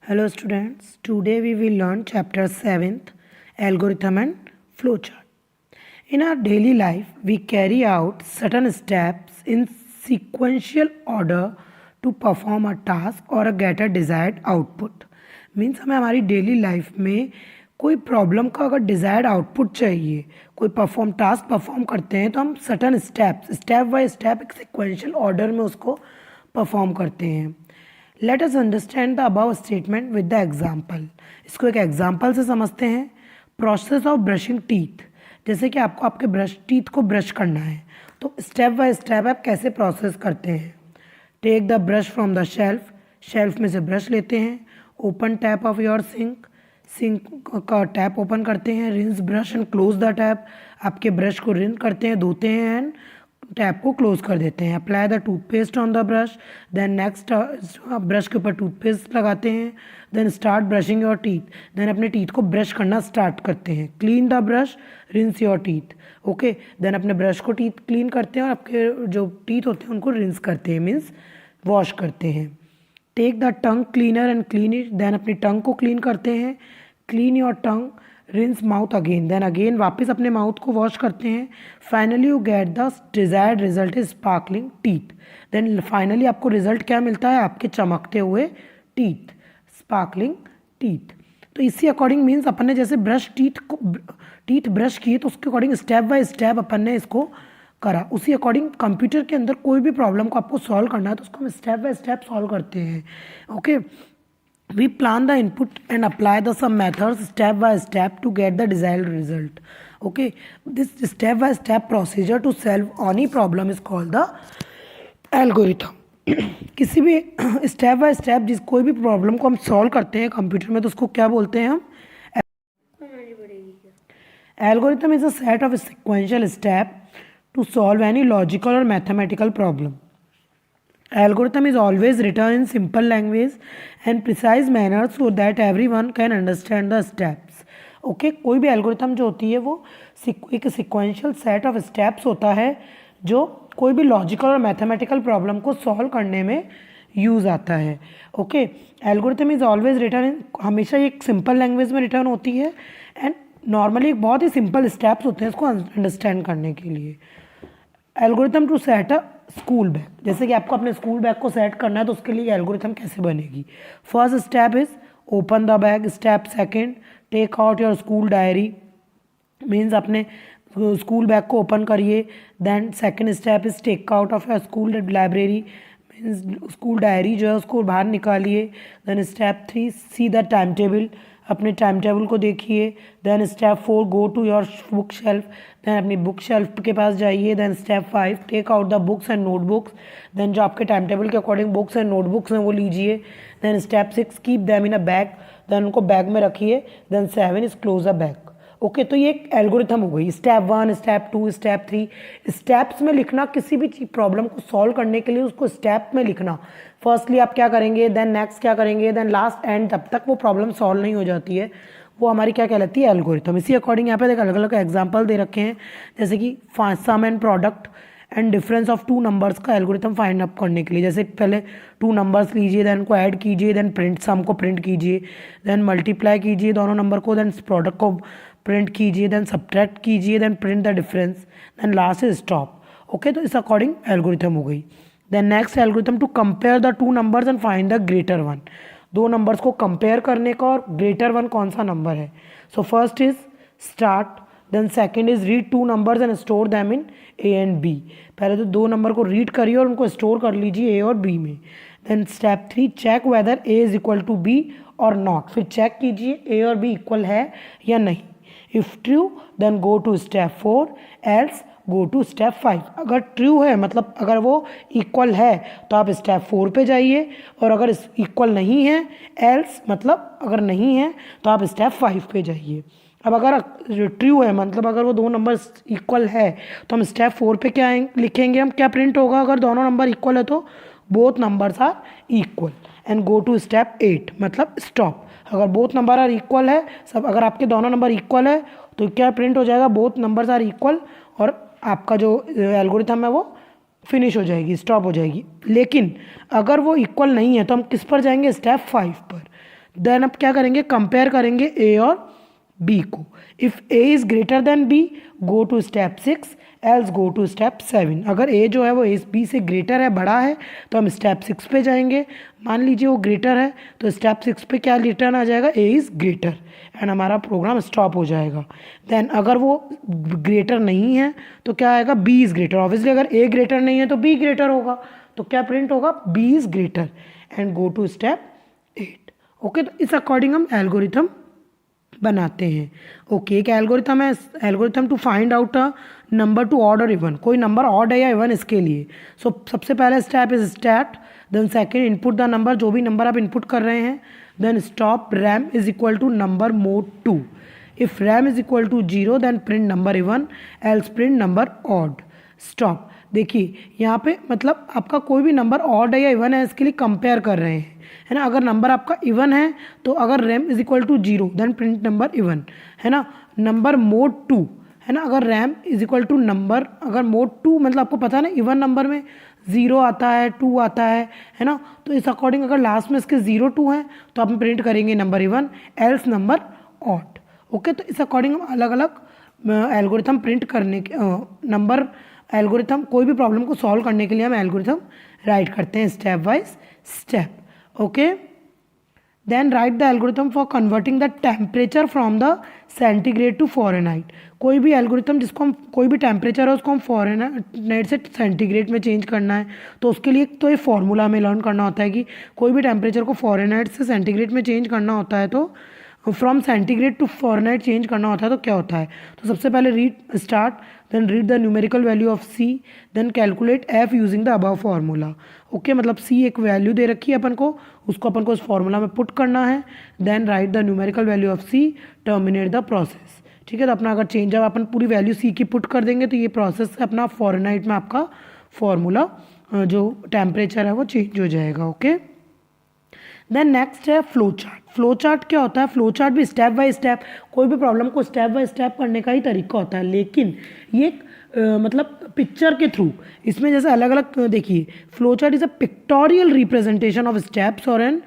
Hello students, today we will learn chapter 7th, algorithm and flowchart. In our daily life, we carry out certain steps in sequential order to perform a task or get a desired output. Means हमें हमारी daily life में कोई problem का अगर desired output चाहिए, कोई task perform करते हैं तो हम सर्टन स्टेप बाय स्टेप एक सिक्वेंशियल ऑर्डर में उसको परफॉर्म करते हैं. Let us understand the above statement with the example. इसको एक एग्जाम्पल से समझते हैं. Process of brushing teeth. जैसे कि आपको आपके टीथ को ब्रश करना है तो स्टेप बाय स्टेप आप कैसे प्रोसेस करते हैं. Take the brush from the shelf में से ब्रश लेते हैं. Open tap of your sink का टैप ओपन करते हैं. Rinse brush and close the tap. आपके ब्रश को रिन करते हैं, धोते हैं एंड टैप को क्लोज कर देते हैं. Apply the toothpaste on the brush. Then next brush के ऊपर टूथपेस्ट लगाते हैं. Then start brushing your teeth. Then अपने टीथ को ब्रश करना स्टार्ट करते हैं. Clean the brush, rinse your teeth. Okay, then अपने ब्रश को टीथ क्लीन करते हैं और आपके जो टीथ होते हैं उनको रिंस करते हैं, मीन्स वॉश करते हैं. Take the tongue cleaner and clean it. Then अपनी टंग को क्लीन करते हैं. Clean your tongue, rinse mouth again. Then again वापस अपने माउथ को वॉश करते हैं. Finally you get the desired result is sparkling teeth. Then finally आपको रिजल्ट क्या मिलता है? आपके चमकते हुए टीथ, स्पार्कलिंग टीथ. तो इसी अकॉर्डिंग मीन्स अपन ने जैसे टीथ ब्रश किए तो उसके अकॉर्डिंग स्टेप बाय स्टेप अपन ने इसको करा. उसी अकॉर्डिंग कंप्यूटर के अंदर कोई भी प्रॉब्लम को आपको सॉल्व करना है तो उसको हम स्टेप बाय स्टेप सॉल्व करते हैं. Okay, we plan the input and apply the some methods step by step to get the desired result. Okay, this step by step procedure to solve any problem is called the algorithm. किसी भी step by step कोई भी problem को हम solve करते हैं computer में तो उसको क्या बोलते हैं हम? Algorithm is a set of sequential step to solve any logical और mathematical problem. Algorithm is always written in simple language and precise manner so that everyone can understand the steps. Okay, कोई भी algorithm जो होती है वो एक sequential set of steps होता है जो कोई भी लॉजिकल और मैथमेटिकल प्रॉब्लम को सॉल्व करने में यूज़ आता है. Okay, algorithm is always written in, हमेशा एक सिंपल लैंग्वेज में रिटर्न होती है एंड नॉर्मली एक बहुत ही सिंपल स्टेप्स होते हैं इसको अंडरस्टैंड करने के लिए. Algorithm to set a school bag. जैसे कि आपको अपने स्कूल बैग को सेट करना है तो उसके लिए एल्गोरिथम कैसे बनेगी? First step is open the bag. Step second, take out your school diary. Means अपने स्कूल बैग को ओपन करिए. Then second step is take out of your school library. Means school diary जो है उसको बाहर निकालिए. Then step 3, see the time table. अपने time table को देखिए. Then step 4, go to your book shelf. Then अपनी बुक शेल्फ के पास जाइए. Then step 5, take out the books and notebooks. Then जो आपके टाइम टेबल के अकॉर्डिंग बुक्स एंड नोटबुक्स हैं वो लीजिए. Then step 6, keep them in a bag. Then उनको बैग में रखिए. Then 7 is close a bag. Okay, तो ये एक एल्गोरिथम हो गई. Step 1, step 2, step 3. स्टेप्स में लिखना, किसी भी प्रॉब्लम को सॉल्व करने के लिए उसको स्टेप में लिखना. फर्स्टली आप क्या करेंगे, देन नेक्स्ट क्या करेंगे, देन लास्ट एंड, तब तक वो प्रॉब्लम सॉल्व नहीं हो जाती है, वो हमारी क्या कहलाती है? एल्गोरिथम. इसी अकॉर्डिंग यहाँ पे अलग अलग एग्जाम्पल दे रखे हैं. जैसे कि sum and product and difference of two numbers का एल्गोरिथम फाइंड अप करने के लिए. जैसे पहले टू नंबर्स लीजिए, देन उनको ऐड कीजिए, देन प्रिंट सम को प्रिंट कीजिए, देन मल्टीप्लाई कीजिए दोनों नंबर को, देन प्रोडक्ट को प्रिंट कीजिए, देन सब्ट्रैक्ट कीजिए, then print the difference, then last is stop. Okay, तो इस अकॉर्डिंग एल्गोरिथम हो गई. Then next algorithm to compare the two numbers and find the greater one. दो नंबर्स को कंपेयर करने का और ग्रेटर वन कौन सा नंबर है. So first is start. Then second is read two numbers and store them in A and B. पहले तो दो नंबर को रीड करिए और उनको स्टोर कर लीजिए ए और बी में. Then step 3, check whether A is equal to B or not. फिर चेक कीजिए ए और बी इक्वल है या नहीं. If true then go to step 4, else go to step 5. अगर ट्रू है मतलब अगर वो इक्वल है तो आप स्टेप 4 पे जाइए, और अगर इक्वल नहीं है, एल्स मतलब अगर नहीं है तो आप स्टेप 5 पे जाइए. अब अगर ट्रू है मतलब अगर वो दो नंबर इक्वल है तो हम स्टेप 4 पे क्या लिखेंगे, हम क्या प्रिंट होगा? अगर दोनों नंबर इक्वल है तो both numbers are equal and go to step 8 मतलब स्टॉप. अगर बोथ नंबर आर इक्वल है, सब अगर आपके दोनों नंबर इक्वल है तो क्या प्रिंट हो जाएगा? बोथ नंबर्स आर इक्वल, और आपका जो एल्गोरिथम है वो फिनिश हो जाएगी, स्टॉप हो जाएगी. लेकिन अगर वो इक्वल नहीं है तो हम किस पर जाएंगे? स्टेप 5 पर. देन अब क्या करेंगे, कंपेयर करेंगे ए और बी को. If A is greater than B, go to step 6, else go to step 7. अगर ए जो है वो ए बी से ग्रेटर है, बड़ा है, तो हम स्टेप 6 पे जाएंगे. मान लीजिए वो ग्रेटर है, तो स्टेप 6 पे क्या रिटर्न आ जाएगा, ए इज़ ग्रेटर, एंड हमारा प्रोग्राम स्टॉप हो जाएगा. देन अगर वो ग्रेटर नहीं है तो क्या आएगा, बी इज़ ग्रेटर. ऑब्वियसली अगर ए ग्रेटर नहीं है तो बी ग्रेटर होगा, तो क्या प्रिंट होगा, B is greater, and go to step 8. Okay, तो इस अकॉर्डिंग हम एल्गोरिथम बनाते हैं. ओके, एक एल्गोरिथम है, algorithm to find out a number to odd or even. कोई नंबर ऑड है या इवन इसके लिए. सो सबसे पहला step is start, then second input the number, जो भी नंबर आप इनपुट कर रहे हैं, then stop rem is equal to number mod 2. If rem is equal to 0 then print number even, else print number odd. Stop. देखिए यहाँ पे मतलब आपका कोई भी नंबर ऑड है या इवन है इसके लिए कंपेयर कर रहे हैं, है ना. अगर नंबर आपका इवन है तो अगर rem is equal to 0 then print number even, है ना. नंबर मोड 2, है ना. अगर rem is equal to number, अगर मोड 2 मतलब आपको पता है ना, इवन नंबर में 0 आता है, 2 आता है ना. तो इस अकॉर्डिंग अगर लास्ट में इसके 0 2 हैं तो आप प्रिंट करेंगे number even, else number odd. Okay, तो इस अकॉर्डिंग हम अलग अलग एल्गोरिथम प्रिंट करने के नंबर एल्गोरिथम, कोई भी प्रॉब्लम को सॉल्व करने के लिए हम एल्गोरिथम राइट करते हैं step wise step. Okay, then write the algorithm for converting the temperature from the centigrade to Fahrenheit. कोई भी एल्गोरिथम जिसको हम, कोई भी टेम्परेचर है उसको हम फ़ारेनहाइट से सेंटीग्रेड में चेंज करना है, तो उसके लिए तो ये फॉर्मूला हमें लर्न करना होता है कि कोई भी टेम्परेचर को फ़ारेनहाइट से सेंटीग्रेड में चेंज करना होता है, तो from centigrade to Fahrenheit change करना होता है तो क्या होता है. तो सबसे पहले read start, then read the numerical value of C, then calculate F using the above formula. Okay, मतलब सी एक वैल्यू दे रखी है अपन को, उसको अपन को उस फार्मूला में पुट करना है. Then write the numerical value of C, terminate the process. ठीक है, तो अपना अगर चेंज, जब अपन पूरी वैल्यू सी की पुट कर देंगे तो ये प्रोसेस अपना फ़ारेनहाइट में आपका फार्मूला जो टेम्परेचर है वो चेंज हो जाएगा. ओके, देन नेक्स्ट है फ्लो चार्ट. फ्लो चार्ट क्या होता है, फ्लो चार्ट भी स्टेप बाय स्टेप, कोई भी प्रॉब्लम को स्टेप बाय स्टेप करने का ही तरीका होता है, लेकिन ये मतलब पिक्चर के थ्रू, इसमें जैसे अलग अलग देखिए, flow chart is a pictorial representation of steps और an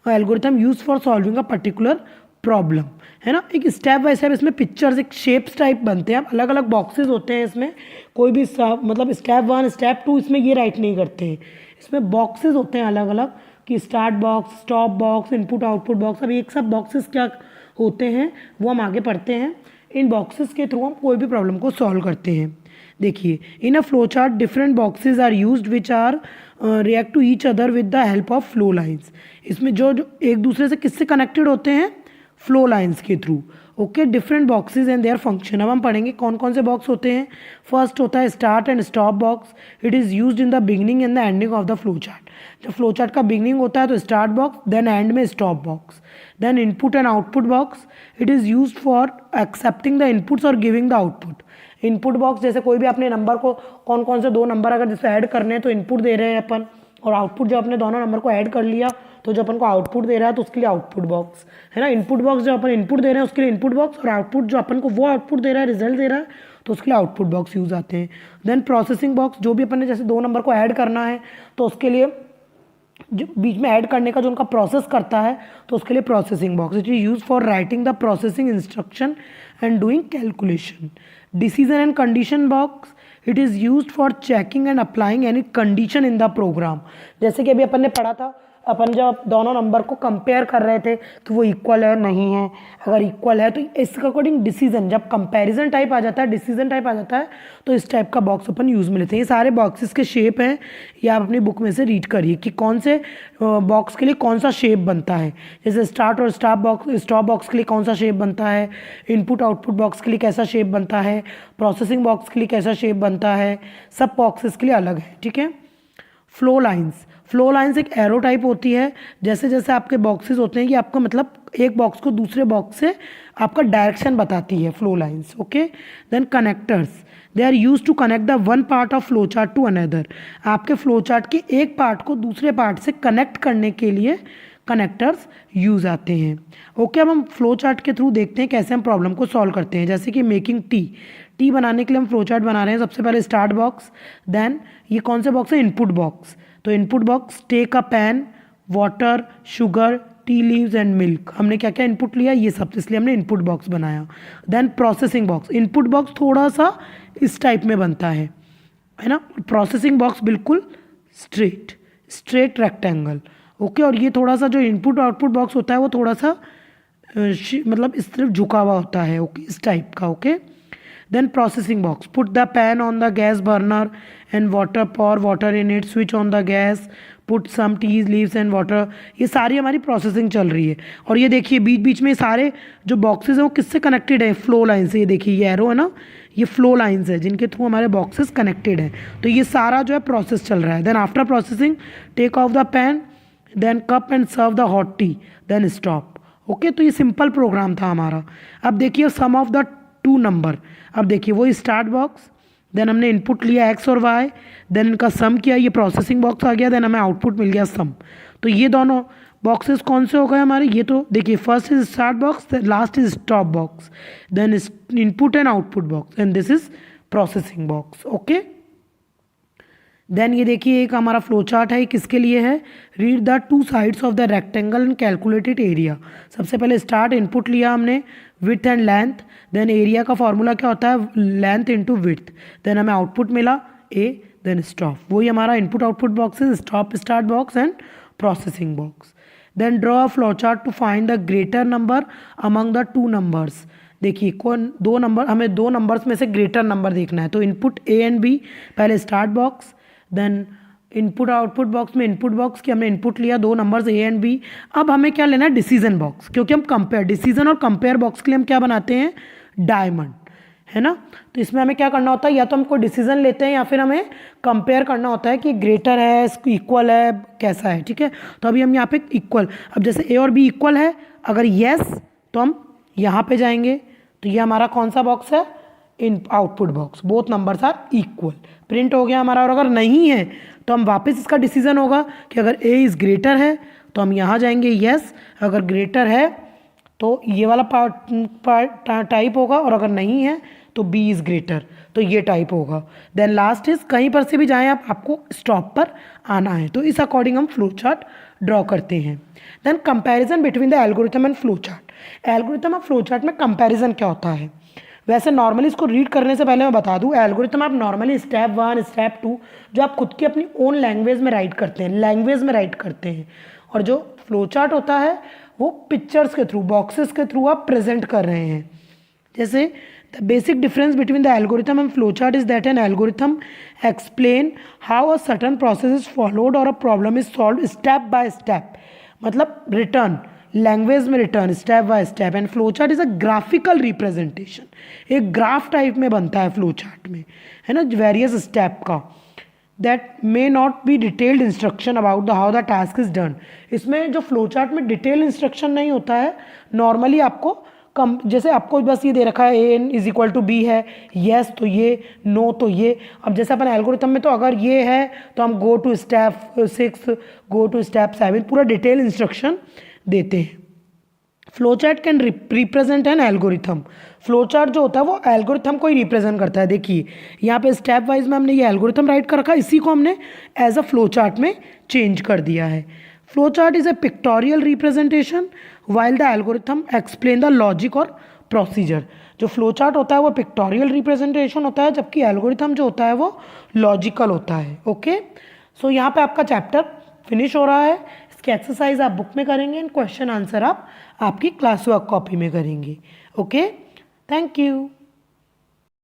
algorithm use for solving a particular problem, है ना. एक स्टेप बाय स्टेप इसमें पिक्चर्स, एक शेप्स टाइप बनते हैं, अलग अलग बॉक्सेस होते हैं इसमें. कोई भी मतलब स्टेप 1 स्टेप 2 इसमें ये राइट नहीं करते हैं, इसमें बॉक्सेस होते हैं अलग अलग, कि start box, stop box, input output box. अब एक सब बॉक्सेस क्या होते हैं वो हम आगे पढ़ते हैं. इन बॉक्सेस के थ्रू हम कोई भी प्रॉब्लम को सॉल्व करते हैं. देखिए, in a flow chart different boxes are used which are react to each other with the help of flow lines. इसमें जो एक दूसरे से किससे कनेक्टेड होते हैं, फ्लो लाइन्स के through. Okay, different boxes and their function. अब हम पढ़ेंगे कौन कौन से बॉक्स होते हैं. फर्स्ट होता है start and stop box. It is used in the beginning and the ending of the flow chart. जब फ्लो चार्ट का बिगनिंग होता है तो स्टार्ट बॉक्स, देन एंड में stop box. Then input and output box. It is used for accepting the inputs और giving the output. Input box, जैसे कोई भी अपने नंबर को, कौन कौन से दो नंबर अगर जैसे ऐड करने हैं तो इनपुट दे रहे हैं अपन, और आउटपुट जब अपने दोनों नंबर को ऐड कर लिया तो जो अपन को आउटपुट दे रहा है तो उसके लिए आउटपुट बॉक्स, है ना. इनपुट बॉक्स जो अपन इनपुट दे रहे हैं उसके लिए इनपुट बॉक्स, और आउटपुट जो अपन को वो आउटपुट दे रहा है, रिजल्ट दे रहा है, तो उसके लिए आउटपुट बॉक्स यूज आते हैं. देन प्रोसेसिंग बॉक्स, जो भी अपन ने जैसे दो नंबर को ऐड करना है तो उसके लिए जो बीच में ऐड करने का जो उनका प्रोसेस करता है तो उसके लिए processing box. It is use for writing the processing instruction and doing calculation. Decision and condition box. It is use for checking and applying any condition in the program. जैसे कि अभी अपन ने पढ़ा था, अपन जब दोनों नंबर को कंपेयर कर रहे थे कि वो इक्वल है नहीं है, अगर इक्वल है तो इसके अकॉर्डिंग डिसीजन, जब कंपैरिजन टाइप आ जाता है, डिसीजन टाइप आ जाता है, तो इस टाइप का बॉक्स अपन यूज़ में लेते हैं. ये सारे बॉक्सेस के शेप हैं, ये आप अपनी बुक में से रीड करिए कि कौन से बॉक्स के लिए कौन सा शेप बनता है. जैसे स्टार्ट और स्टॉप बॉक्स के लिए कौन सा शेप बनता है, इनपुट आउटपुट बॉक्स के लिए कैसा शेप बनता है, प्रोसेसिंग बॉक्स के लिए कैसा शेप बनता है, सब बॉक्सेस के लिए अलग है. ठीक है. Flow lines. फ्लो लाइन्स एक एरो टाइप होती है. जैसे जैसे आपके बॉक्सेस होते हैं कि आपका मतलब एक बॉक्स को दूसरे बॉक्स से आपका डायरेक्शन बताती है flow lines. Okay. Then connectors. They are use to connect the one part of flow chart to another. आपके फ्लो चार्ट के एक पार्ट को दूसरे पार्ट से कनेक्ट करने के लिए कनेक्टर्स यूज आते हैं. ओके, अब हम फ्लो चार्ट के थ्रू देखते हैं कैसे हम प्रॉब्लम को सॉल्व करते हैं. जैसे कि मेकिंग टी बनाने के लिए हम फ्लो चार्ट बना रहे हैं. सबसे पहले स्टार्ट बॉक्स. देन ये कौन से बॉक्स है, इनपुट बॉक्स. तो input box, take a pan, water, sugar, tea leaves and milk, हमने क्या क्या इनपुट लिया ये सब, इसलिए हमने इनपुट बॉक्स बनाया। Then processing box, input box थोड़ा सा इस टाइप में बनता है ना, प्रोसेसिंग बॉक्स बिल्कुल स्ट्रेट रेक्टेंगल, ओके। और ये थोड़ा सा जो इनपुट आउटपुट बॉक्स होता है वो थोड़ा सा मतलब इस तरफ झुका हुआ होता है, ओके, इस टाइप का, okay. Then processing box, put the pan on the gas burner and water, pour water in it, switch on the gas, put some teas leaves and water, ये सारी हमारी प्रोसेसिंग चल रही है। और ये देखिए बीच बीच में सारे जो बॉक्सेस हैं वो किससे कनेक्टेड है, फ्लो लाइन से। ये देखिए ये एरो है ना, ये फ्लो लाइंस है जिनके थ्रू हमारे बॉक्सेस कनेक्टेड हैं। तो ये सारा जो है प्रोसेस चल रहा है। Then after processing take off the pan, then cup and serve the hot tea, then stop, okay. तो ये सिंपल प्रोग्राम था हमारा। अब देखिए sum of the two number, अब देखिए वो स्टार्ट बॉक्स, देन हमने इनपुट लिया एक्स और वाई, देन इनका सम किया, ये प्रोसेसिंग बॉक्स आ गया, देन हमें आउटपुट मिल गया सम। तो ये दोनों बॉक्सेस कौन से हो गए हमारे, ये तो देखिए first is start box, last is stop box, then input and output box, and this is processing box, okay. Then ये देखिए एक हमारा फ्लो चार्ट है, किसके लिए है, read the two sides of the rectangle and calculated area. सबसे पहले स्टार्ट, इनपुट लिया हमने width and length, then area का फॉर्मूला क्या होता है, लेंथ इंटू विड्थ, देन हमें आउटपुट मिला ए, देन स्टॉप। वही हमारा इनपुट आउटपुट बॉक्स है, stop start box and processing box. Then draw a flow chart to find the greater number among the two numbers. देखिए कौन दो number, हमें दो नंबर्स में से ग्रेटर नंबर देखना है। तो इनपुट ए एंड बी, पहले start box, then input output box में इनपुट बॉक्स की हमने इनपुट लिया दो नंबर्स ए एंड बी। अब हमें क्या लेना है, डिसीजन बॉक्स, क्योंकि हम कंपेयर, डिसीजन और कंपेयर बॉक्स के लिए हम क्या बनाते हैं, डायमंड, है ना। तो इसमें हमें क्या करना होता है, या तो हम कोई डिसीजन लेते हैं या फिर हमें कंपेयर करना होता है कि ग्रेटर है, इक्वल है, कैसा है, ठीक है। तो अभी हम यहाँ पे इक्वल, अब जैसे ए और बी इक्वल है, अगर येस तो हम यहाँ पे जाएंगे, तो ये हमारा कौन सा बॉक्स है, in output box, both numbers are equal, print हो गया हमारा। और अगर नहीं है तो हम वापस इसका डिसीजन होगा कि अगर ए इज़ ग्रेटर है तो हम यहाँ जाएंगे येस, अगर ग्रेटर है तो ये वाला पार्ट टाइप होगा, और अगर नहीं है तो बी इज़ ग्रेटर, तो ये टाइप होगा। देन लास्ट इज, कहीं पर से भी जाएं आप, आपको स्टॉप पर आना है। तो इस अकॉर्डिंग हम फ्लो चार्ट ड्रॉ करते हैं। Then comparison between the algorithm and flow chart. Algorithm और फ्लो चार्ट में कंपैरिजन क्या होता है, वैसे नॉर्मली इसको रीड करने से पहले मैं बता दूं, एल्गोरिथम आप नॉर्मली स्टेप 1 स्टेप 2 जो आप खुद की अपनी ओन लैंग्वेज में राइट करते हैं, लैंग्वेज में राइट करते हैं, और जो फ्लो चार्ट होता है वो पिक्चर्स के थ्रू, बॉक्सेस के थ्रू आप प्रेजेंट कर रहे हैं। जैसे the basic difference between the algorithm and flow chart is that an algorithm explain how a certain process is followed और a problem is solve step by step, मतलब written language में written step by step. And flow chart is a graphical representation, एक graph type में बनता है flow chart में, है ना, वेरियस स्टेप का। That may not be detailed instruction about the how the task is done. इसमें जो फ्लो चार्ट में डिटेल इंस्ट्रक्शन नहीं होता है, नॉर्मली आपको कम, जैसे आपको बस ये दे रखा है A N is equal to B है, येस तो ये, नो तो ये। अब जैसे अपन एल्गोरिथम में तो अगर ये है तो हम go to step 6, go to step 7, पूरा डिटेल इंस्ट्रक्शन देते हैं। Flow chart can represent an algorithm. Flow chart जो होता है वो एल्गोरिथम को ही रिप्रेजेंट करता है। देखिए यहाँ पे स्टेप वाइज में हमने ये एल्गोरिथम राइट कर रखा है, इसी को हमने एज अ फ्लो चार्ट में चेंज कर दिया है। Flow chart is a pictorial representation while the algorithm explain the logic और प्रोसीजर। जो फ्लो चार्ट होता है वो पिक्टोरियल रिप्रेजेंटेशन होता है, जबकि एल्गोरिथम जो होता है वो लॉजिकल होता है, ओके। सो यहाँ पे आपका चैप्टर फिनिश हो रहा है। इसकी एक्सरसाइज आप बुक में करेंगे एंड क्वेश्चन आंसर आप आपकी क्लास वर्क कॉपी में करेंगे, ओके। Thank you.